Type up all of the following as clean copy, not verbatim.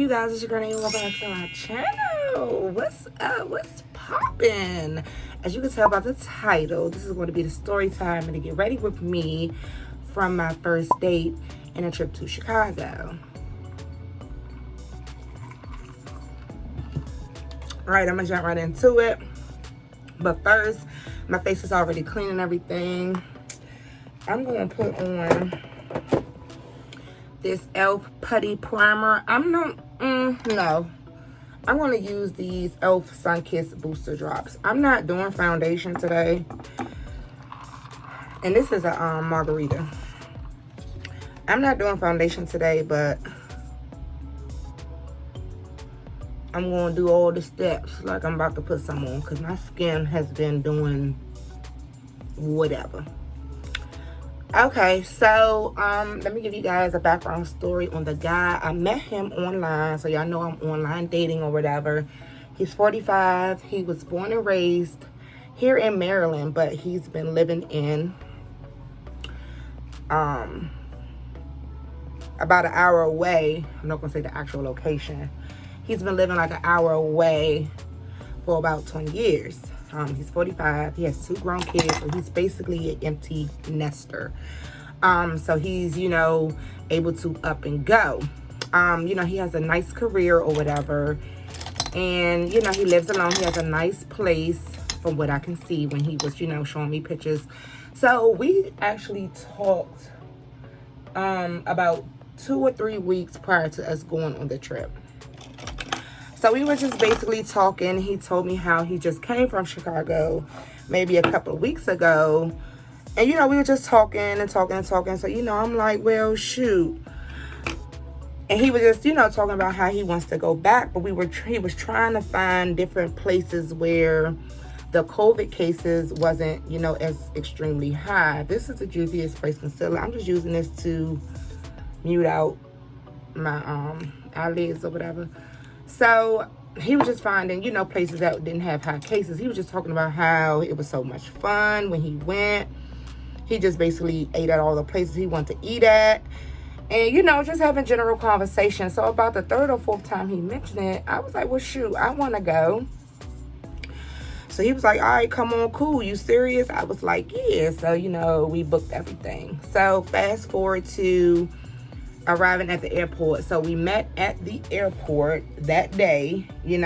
you guys? It's your girl, and welcome back to my channel. What's up? What's poppin'? As you can tell by the title, this is going to be the story time and to get ready with me from my first date and a trip to Chicago. All right, I'm gonna jump right into it. But first, my face is already clean and everything. I'm gonna put on this e.l.f. putty primer. No. I'm gonna use these e.l.f. Sun Kiss booster drops. I'm not doing foundation today, and this is a margarita. I'm not doing foundation today, but I'm gonna do all the steps like I'm about to put some on, because my skin has been doing whatever. Okay, so let me give you guys a background story on the guy. I met him online, so y'all know I'm online dating or whatever. He's 45. He was born and raised here in Maryland, but he's been living in about an hour away. I'm not gonna say the actual location. He's been living like an hour away for about 20 years. He's 45. He has 2 grown kids, so he's basically an empty nester. So he's, able to up and go. He has a nice career or whatever. And, he lives alone. He has a nice place from what I can see when he was, showing me pictures. So we actually talked about 2 or 3 weeks prior to us going on the trip. So we were just basically talking. He told me how he just came from Chicago maybe a couple of weeks ago. And, we were just talking and talking. So, I'm like, well, shoot. And he was just, talking about how he wants to go back. But he was trying to find different places where the COVID cases wasn't, as extremely high. This is the Juvia's Face Concealer. I'm just using this to mute out my eyelids or whatever. So he was just finding, places that didn't have high cases. He was just talking about how it was so much fun when he went. He just basically ate at all the places he wanted to eat at. And, just having general conversation. So about the 3rd or 4th time he mentioned it, I was like, well, shoot, I want to go. So he was like, all right, come on, cool. You serious? I was like, yeah. So, we booked everything. So fast forward to arriving at the airport. So we met at the airport that day. We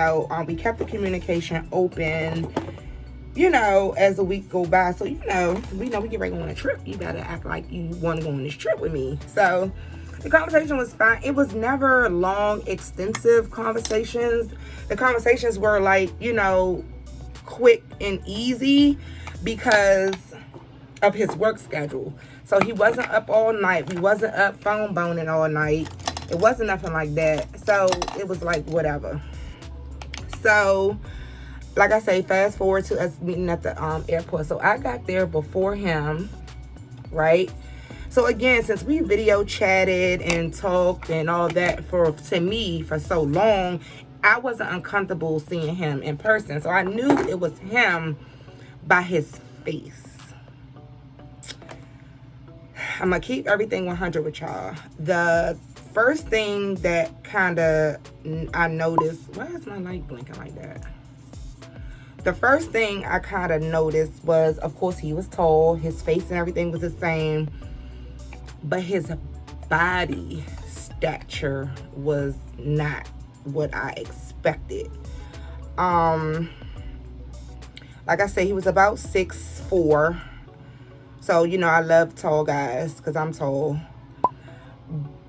kept the communication open, as the week go by. So, we get ready on a trip. You better act like you want to go on this trip with me. So the conversation was fine. It was never long, extensive conversations. The conversations were like, quick and easy because of his work schedule. So he wasn't up all night. We wasn't up phone boning all night. It wasn't nothing like that. So it was like whatever. So like I say, fast forward to us meeting at the airport. So I got there before him, right? So again, since we video chatted and talked and all that to me for so long, I wasn't uncomfortable seeing him in person. So I knew it was him by his face. I'm going to keep everything 100 with y'all. The first thing that I noticed, why is my light blinking like that? The first thing I kind of noticed was, of course, he was tall. His face and everything was the same. But his body stature was not what I expected. Like I said, he was about 6'4". So, I love tall guys because I'm tall.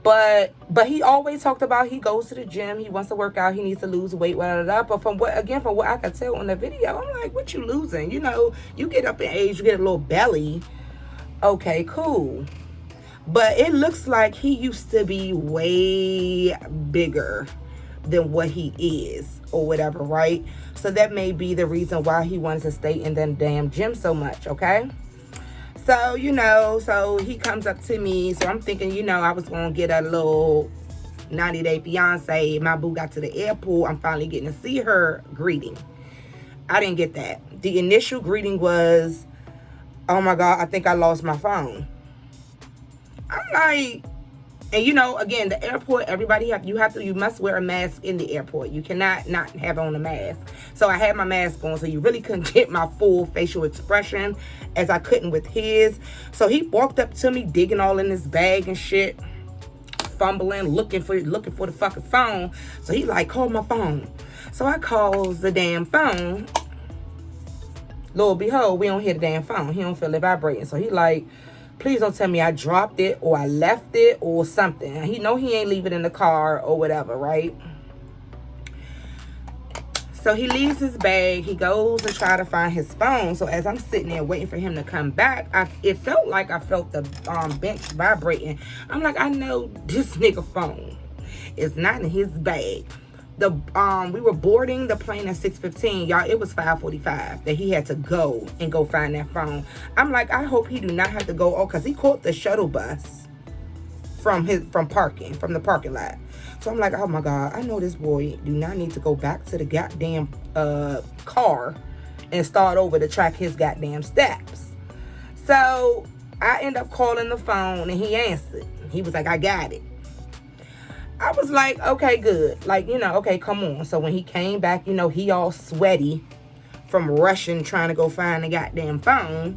But he always talked about he goes to the gym. He wants to work out. He needs to lose weight, whatever. But from what I could tell on the video, I'm like, what you losing? You get up in age, you get a little belly. Okay, cool. But it looks like he used to be way bigger than what he is or whatever, right? So that may be the reason why he wanted to stay in that damn gym so much, okay? So, so he comes up to me. So I'm thinking, I was going to get a little 90-day fiance. My boo got to the airport. I'm finally getting to see her greeting. I didn't get that. The initial greeting was, oh my God, I think I lost my phone. I'm like, And you know, again, the airport, everybody you must wear a mask in the airport. You cannot not have on a mask. So I had my mask on, so you really couldn't get my full facial expression as I couldn't with his. So he walked up to me, digging all in his bag and shit, fumbling, looking for the fucking phone. So he like, call my phone. So I calls the damn phone. Lord behold, we don't hear the damn phone. He don't feel it vibrating. So he like, please don't tell me I dropped it or I left it or something. He know he ain't leave it in the car or whatever, right? So he leaves his bag. He goes and try to find his phone. So as I'm sitting there waiting for him to come back, it felt like I felt the bench vibrating. I'm like, I know this nigga phone is not in his bag. We were boarding the plane at 6:15, y'all. It was 5:45 that he had to go find that phone. I'm like, I hope he do not have to go, because he caught the shuttle bus from the parking lot. So I'm like, oh my God, I know this boy do not need to go back to the goddamn car and start over to track his goddamn steps. So I end up calling the phone and he answered. He was like, I got it. I was like, okay, good. Like, you know, okay, come on. So when he came back, you know, he all sweaty from rushing, trying to go find the goddamn phone.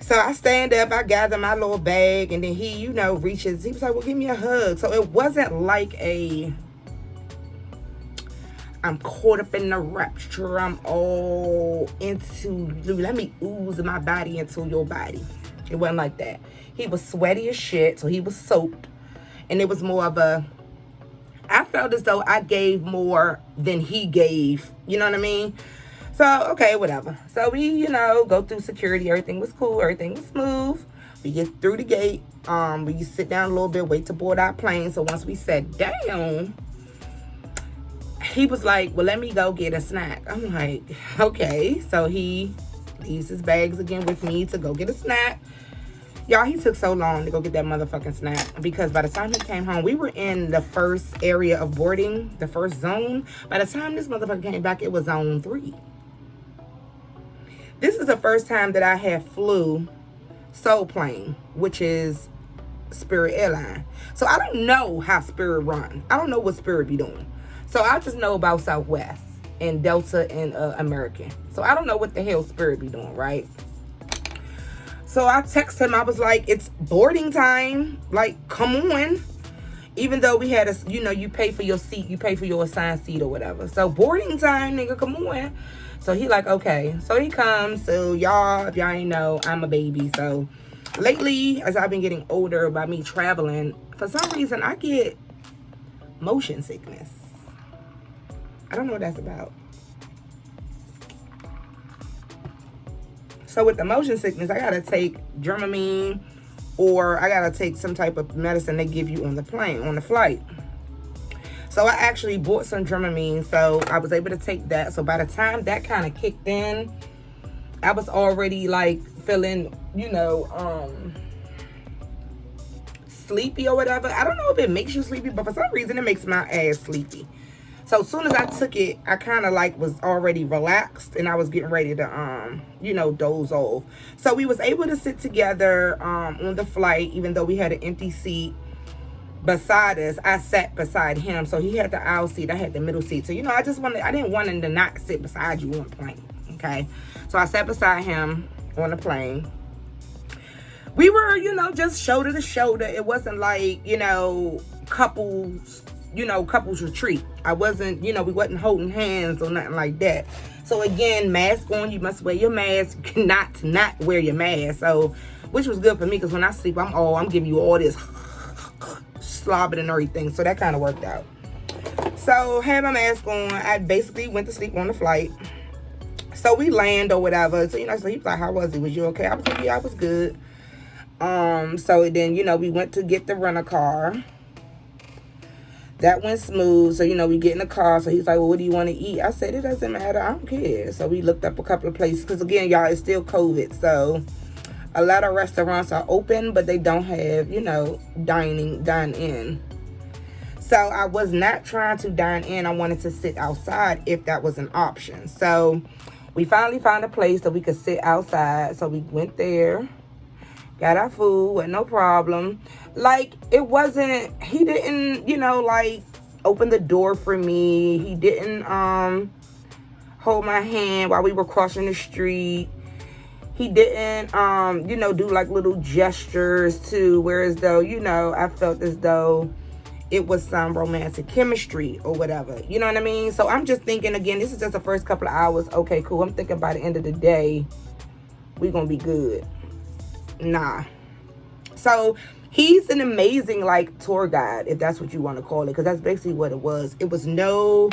So I stand up, I gather my little bag, and then he, you know, reaches. He was like, well, give me a hug. So it wasn't like I'm caught up in the rapture. I'm all into, let me ooze my body into your body. It wasn't like that. He was sweaty as shit, so he was soaked. And it was more of I felt as though I gave more than he gave. You know what I mean? So, okay, whatever. So we, you know, go through security. Everything was cool. Everything was smooth. We get through the gate. We sit down a little bit, wait to board our plane. So once we sat down, he was like, well, let me go get a snack. I'm like, okay. So he leaves his bags again with me to go get a snack. Y'all, he took so long to go get that motherfucking snack, because by the time he came home, we were in the first area of boarding, the first zone. By the time this motherfucker came back, it was zone 3. This is the first time that I have flew Soul Plane, which is Spirit Airline. So I don't know how Spirit run. I don't know what Spirit be doing. So I just know about Southwest and Delta and American. So I don't know what the hell Spirit be doing, right? So I text him. I was like, it's boarding time. Like, come on. Even though we had you know, you pay for your seat. You pay for your assigned seat or whatever. So boarding time, nigga, come on. So he like, okay. So he comes. So y'all, if y'all ain't know, I'm a baby. So lately, as I've been getting older by me traveling, for some reason, I get motion sickness. I don't know what that's about. So with the motion sickness, I gotta take Dramamine, or I gotta take some type of medicine they give you on the plane, on the flight. So I actually bought some Dramamine, so I was able to take that. So by the time that kind of kicked in, I was already like feeling, you know, sleepy or whatever. I don't know if it makes you sleepy, but for some reason it makes my ass sleepy. So as soon as I took it, I kind of like was already relaxed, and I was getting ready to, you know, doze off. So we was able to sit together on the flight, even though we had an empty seat beside us. I sat beside him, so he had the aisle seat, I had the middle seat. So, you know, I didn't want him to not sit beside you on the plane, okay? So I sat beside him on the plane. We were, you know, just shoulder to shoulder. It wasn't like, you know, couples retreat. I wasn't, you know, we wasn't holding hands or nothing like that. So again, mask on, you must wear your mask. You cannot not wear your mask. So, which was good for me, because when I sleep, I'm giving you all this slobbing and everything. So that kind of worked out. So had my mask on. I basically went to sleep on the flight. So we land or whatever. So, you know, so he was like, how was it? Was you okay? I was like, yeah, I was good. So then, you know, we went to get the rental car. That went smooth. So, you know, we get in the car. So he's like, well, what do you want to eat? I said, it doesn't matter. I don't care. So we looked up a couple of places. Because, again, y'all, it's still COVID. So a lot of restaurants are open, but they don't have, you know, dine in. So I was not trying to dine in. I wanted to sit outside if that was an option. So we finally found a place that we could sit outside. So we went there. Got our food with no problem. like, it wasn't, he didn't, you know, like, open the door for me. He didn't hold my hand while we were crossing the street. He didn't you know, do like little gestures to where as though, you know, I felt as though it was some romantic chemistry or whatever, you know what I mean? So I'm just thinking, again, this is just the first couple of hours. Okay, cool. I'm thinking by the end of the day we're gonna be good. Nah. So he's an amazing, like, tour guide, if that's what you want to call it, because that's basically what it was. It was no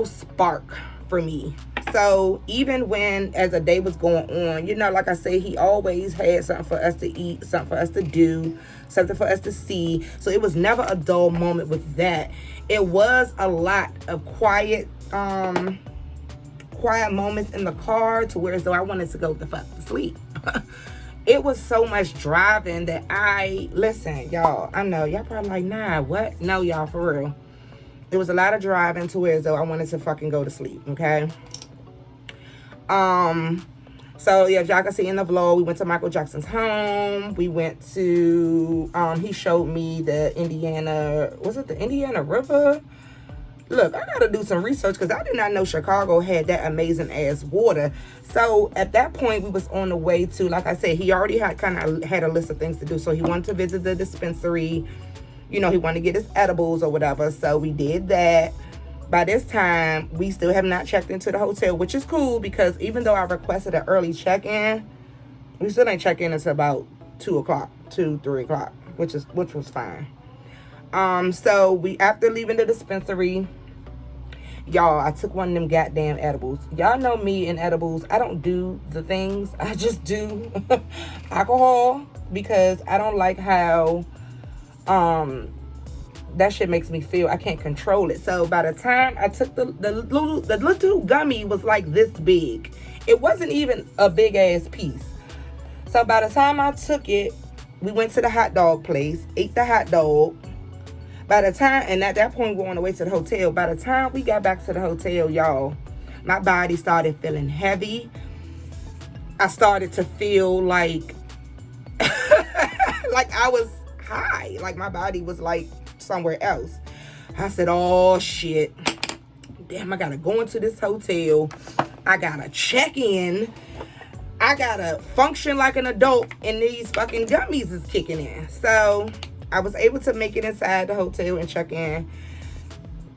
spark for me. So even when, as a day was going on, you know, like I say, he always had something for us to eat, something for us to do, something for us to see. So it was never a dull moment with that. It was a lot of quiet moments in the car, to where as though I wanted to go the fuck to sleep. It was so much driving that listen, y'all, I know y'all probably like, nah, what? No, y'all, for real. It was a lot of driving to where as though I wanted to fucking go to sleep, okay? So yeah, y'all can see in the vlog, we went to Michael Jackson's home. We went to, he showed me the Indiana, was it the Indiana River? Look, I gotta do some research because I did not know Chicago had that amazing ass water. So at that point, we was on the way to, like I said, he already had kind of had a list of things to do. So he wanted to visit the dispensary. You know, he wanted to get his edibles or whatever. So we did that. By this time, we still have not checked into the hotel, which is cool because even though I requested an early check-in, we still ain't check in until about 3 o'clock, which was fine. So we, after leaving the dispensary, y'all, I took one of them goddamn edibles. Y'all know me and edibles. I don't do the things. I just do alcohol because I don't like how that shit makes me feel. I can't control it. So by the time I took the little gummy was like this big. It wasn't even a big ass piece. So by the time I took it, we went to the hot dog place, ate the hot dog. By the time, and at that point, we're on the way to the hotel. By the time we got back to the hotel, y'all, my body started feeling heavy. I started to feel like, like I was high. Like my body was like somewhere else. I said, oh shit. Damn, I gotta go into this hotel. I gotta check in. I gotta function like an adult, and these fucking gummies is kicking in. So I was able to make it inside the hotel and check in.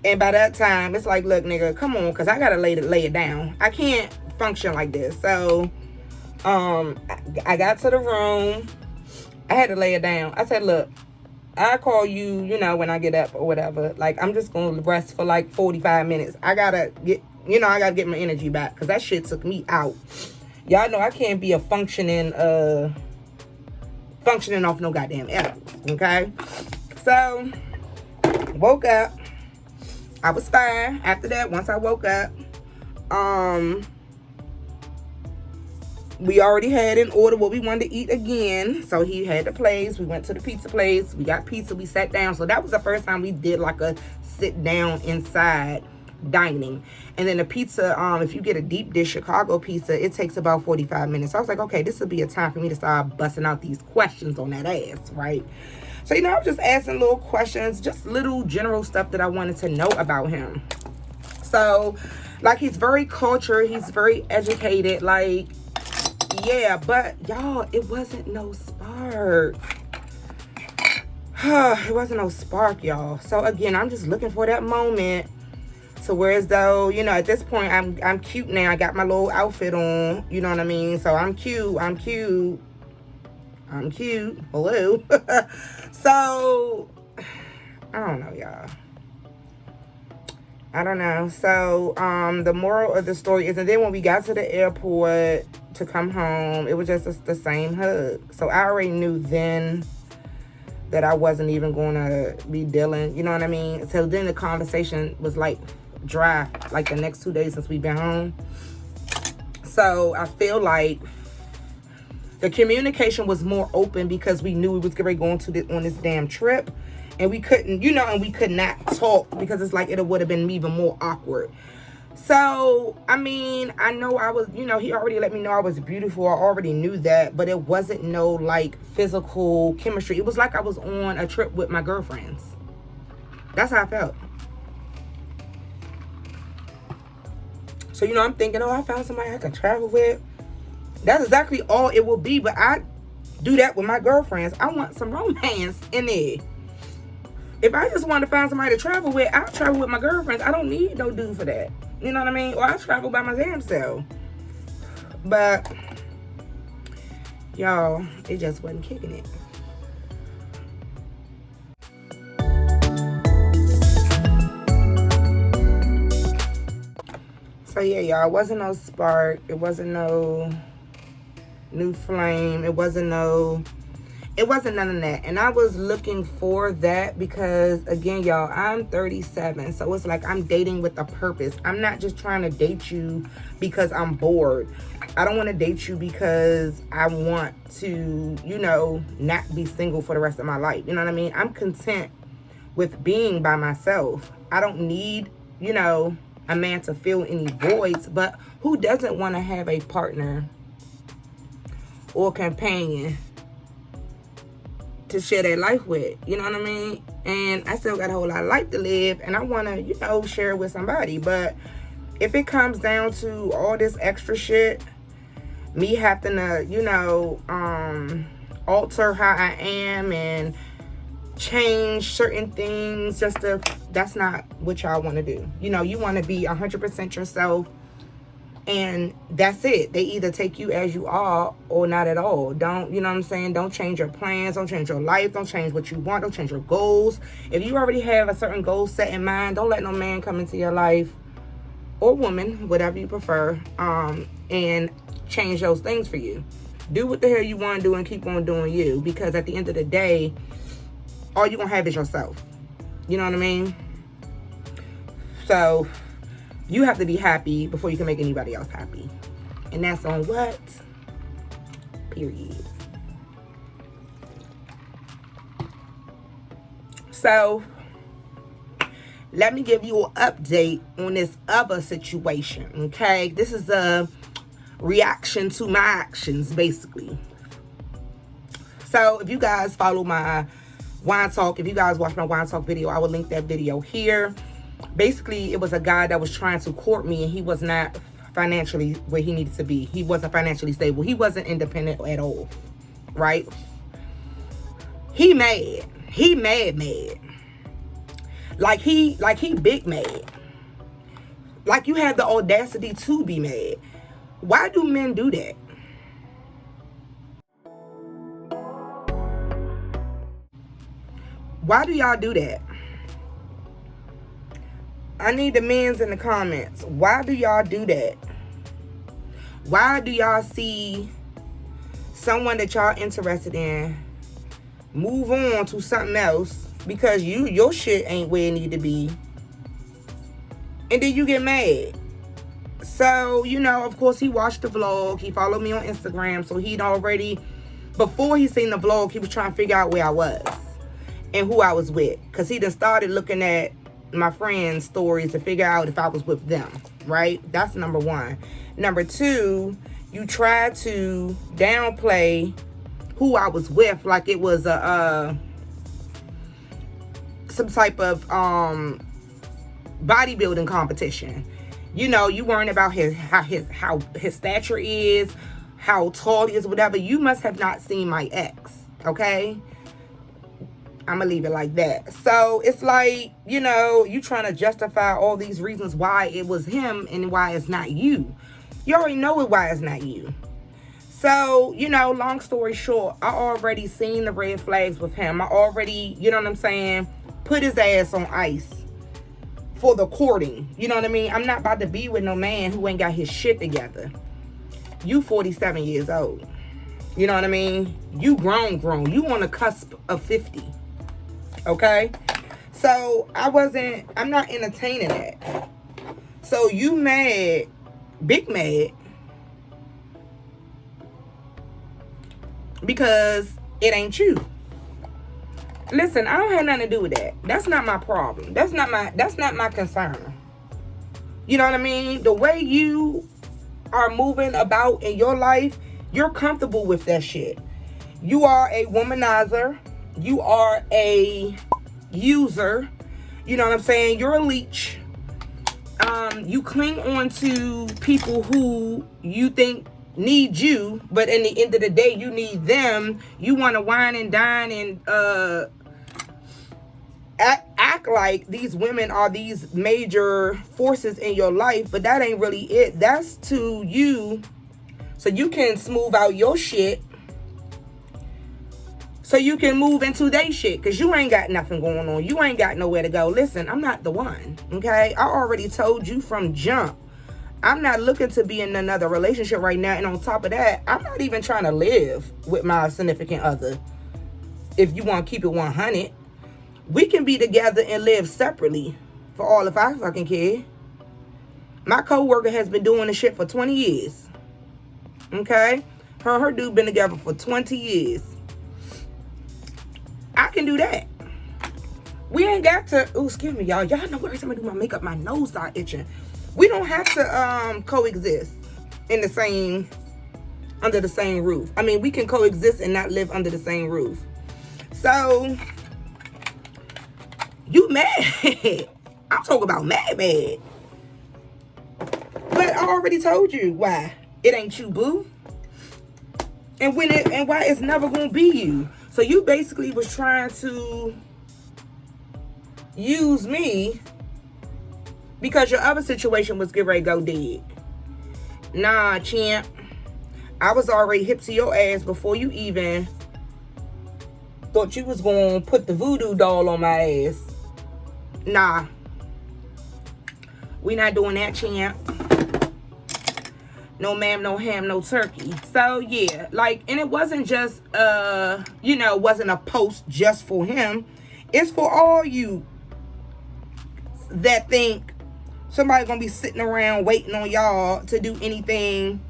And by that time, it's like, look, nigga, come on, because I got to lay it down. I can't function like this. So I got to the room. I had to lay it down. I said, look, I'll call you, you know, when I get up or whatever. Like, I'm just going to rest for like 45 minutes. I got to get, you know, I got to get my energy back because that shit took me out. Y'all know I can't be a functioning off no goddamn edibles, okay? So, woke up. I was fine. After that, once I woke up, we already had in order what we wanted to eat again. So he had the place. We went to the pizza place. We got pizza. We sat down. So that was the first time we did like a sit down inside dining. And then the pizza, if you get a deep dish Chicago pizza, it takes about 45 minutes. So I was like, okay, this will be a time for me to start busting out these questions on that ass, right? So, you know, I'm just asking little questions, just little general stuff that I wanted to know about him. So, like, he's very cultured, he's very educated, like, yeah, but y'all, it wasn't no spark. It wasn't no spark, y'all. So again, I'm just looking for that moment. So whereas though, you know, at this point, I'm cute now. I got my little outfit on. You know what I mean? So I'm cute. Hello. So, I don't know, y'all. I don't know. So, the moral of the story is, and then when we got to the airport to come home, it was just the same hug. So I already knew then that I wasn't even going to be dealing, you know what I mean? So then the conversation was like dry, like the next 2 days since we've been home. So I feel like the communication was more open because we knew we was going on this damn trip, and we couldn't, you know, and we could not talk because it's like it would have been even more awkward. So, I mean, I know I was, you know, he already let me know I was beautiful. I already knew that, but it wasn't no like physical chemistry. It was like I was on a trip with my girlfriends. That's how I felt. So, you know, I'm thinking, oh, I found somebody I can travel with. That's exactly all it will be, but I do that with my girlfriends. I want some romance in there. If I just want to find somebody to travel with, I'll travel with my girlfriends. I don't need no dude for that. You know what I mean? Or I travel by my damn self. But, y'all, it just wasn't kicking it. So, yeah, y'all, it wasn't no spark. It wasn't no new flame. It wasn't none of that. And I was looking for that because, again, y'all, I'm 37. So it's like I'm dating with a purpose. I'm not just trying to date you because I'm bored. I don't want to date you because I want to, you know, not be single for the rest of my life. You know what I mean? I'm content with being by myself. I don't need, you know, a man to fill any voids. But who doesn't want to have a partner or companion to share their life with? You know what I mean? And I still got a whole lot of life to live, and I want to, you know, share it with somebody. But if it comes down to all this extra shit, me having to, you know, alter how I am and change certain things just to, that's not what y'all want to do. You know, you want to be 100% yourself, and that's it. They either take you as you are or not at all. Don't, you know what I'm saying? Don't change your plans. Don't change your life. Don't change what you want. Don't change your goals. If you already have a certain goal set in mind, don't let no man come into your life, or woman, whatever you prefer, and change those things for you. Do what the hell you want to do and keep on doing you, because at the end of the day, all you're going to have is yourself. You know what I mean? So you have to be happy before you can make anybody else happy. And that's on what? Period. So let me give you an update on this other situation, okay? This is a reaction to my actions, basically. So if you guys follow my wine talk, if you guys watch my wine talk video, I will link that video here. Basically, it was a guy that was trying to court me, and he was not financially where he needed to be. He wasn't financially stable. He wasn't independent at all, right? He mad. He mad. Like he big mad. Like you have the audacity to be mad. Why do men do that? Why do y'all do that? I need the men's in the comments. Why do y'all do that? Why do y'all see someone that y'all interested in move on to something else because your shit ain't where it need to be, and then you get mad? So, you know, of course, he watched the vlog. He followed me on Instagram, so he'd already, before he seen the vlog, he was trying to figure out where I was and who I was with, because he done started looking at my friends' stories to figure out if I was with them, right? That's number one. Number two, you try to downplay who I was with like it was a some type of bodybuilding competition. You know, you worrying about how his stature is, how tall he is, whatever. You must have not seen my ex, okay? I'm gonna leave it like that. So it's like, you know, you trying to justify all these reasons why it was him and why it's not you. You already know why it's not you. So, you know, long story short, I already seen the red flags with him. I already, you know what I'm saying, put his ass on ice for the courting. You know what I mean? I'm not about to be with no man who ain't got his shit together. You 47 years old. You know what I mean? You grown. You on the cusp of 50. Okay? So, I'm not entertaining that. So, you mad, big mad, because it ain't you. Listen, I don't have nothing to do with that. That's not my problem. That's not my concern. You know what I mean? The way you are moving about in your life, you're comfortable with that shit. You are a womanizer. You are a user. You know what I'm saying? You're a leech. You cling on to people who you think need you, but in the end of the day, you need them. You want to wine and dine and act like these women are these major forces in your life, but that ain't really it. That's to you so you can smooth out your shit, so you can move into their shit, because you ain't got nothing going on. You ain't got nowhere to go. Listen, I'm not the one, okay? I already told you from jump. I'm not looking to be in another relationship right now. And on top of that, I'm not even trying to live with my significant other. If you want to keep it 100, we can be together and live separately for all if I fucking care. My coworker has been doing this shit for 20 years. Okay? Her and her dude been together for 20 years. I can do that. We ain't got to, oh, excuse me, y'all. Y'all know every time I do my makeup, my nose start itching. We don't have to coexist in the same, under the same roof. I mean, we can coexist and not live under the same roof. So, you mad. I'm talking about mad. But I already told you why. It ain't you, boo. And why it's never gonna be you. So you basically was trying to use me because your other situation was getting ready to go dead. Nah, champ. I was already hip to your ass before you even thought you was gonna put the voodoo doll on my ass. Nah. We not doing that, champ. No ma'am, no ham, no turkey. So yeah, like, and it wasn't just wasn't a post just for him. It's for all you that think somebody's gonna be sitting around waiting on y'all to do anything,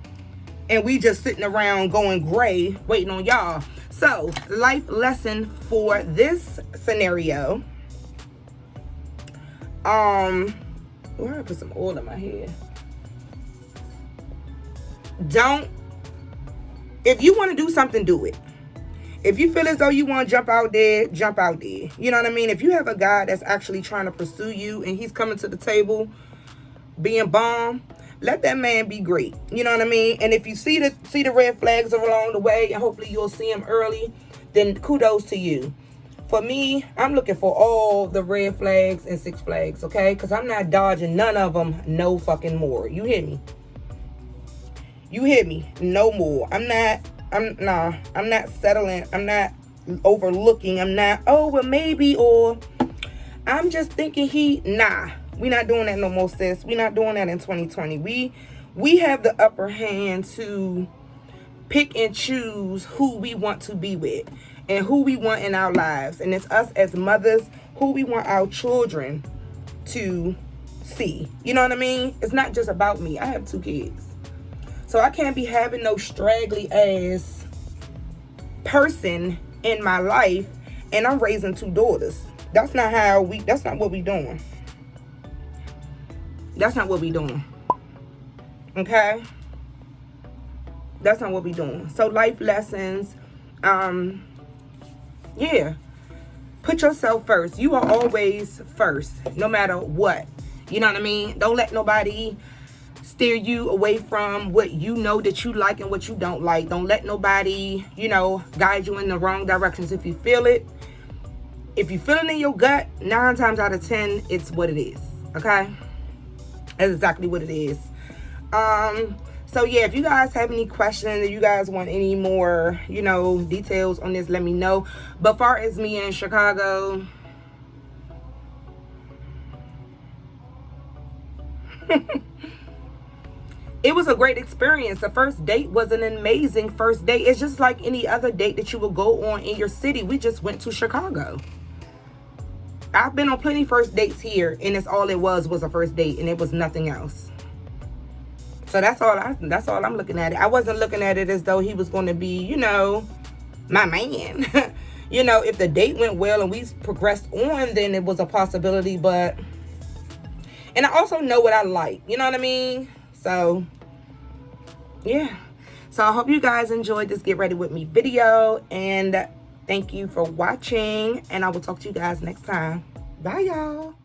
and we just sitting around going gray waiting on y'all. So, life lesson for this scenario. Where I put some oil in my hair. If you want to do something, do it. If you feel as though you want to jump out there, jump out there. You know what I mean? If you have a guy that's actually trying to pursue you and he's coming to the table being bomb, let that man be great. You know what I mean? And if you see the red flags along the way, and hopefully you'll see them early, then kudos to you. For me, I'm looking for all the red flags and six flags, okay? Because I'm not dodging none of them no fucking more. You hear me? You hear me? No more. I'm not settling. I'm not overlooking. I'm not, oh, well, maybe, or I'm just thinking we not doing that no more, sis. We not doing that in 2020. We have the upper hand to pick and choose who we want to be with and who we want in our lives. And it's us as mothers, who we want our children to see. You know what I mean? It's not just about me. I have 2 kids. So I can't be having no straggly ass person in my life, and I'm raising 2 daughters. That's not what we doing. That's not what we doing. Okay? That's not what we doing. So life lessons, yeah. Put yourself first. You are always first, no matter what. You know what I mean? Don't let nobody steer you away from what you know that you like and what you don't like. Don't let nobody, guide you in the wrong directions. If you feel it, if you feel it in your gut, 9 times out of 10, it's what it is. Okay? That's exactly what it is. So yeah, if you guys have any questions, if you guys want any more, details on this, let me know. But far as me in Chicago, it was a great experience. The first date was an amazing first date. It's just like any other date that you would go on in your city. We just went to Chicago. I've been on plenty first dates here, and it's all it was a first date, and it was nothing else. So that's all I'm looking at it. I wasn't looking at it as though he was going to be, my man. If the date went well and we progressed on, then it was a possibility, but And I also know what I like. You know what I mean? So, yeah. So I hope you guys enjoyed this Get Ready With Me video. And thank you for watching. And I will talk to you guys next time. Bye, y'all.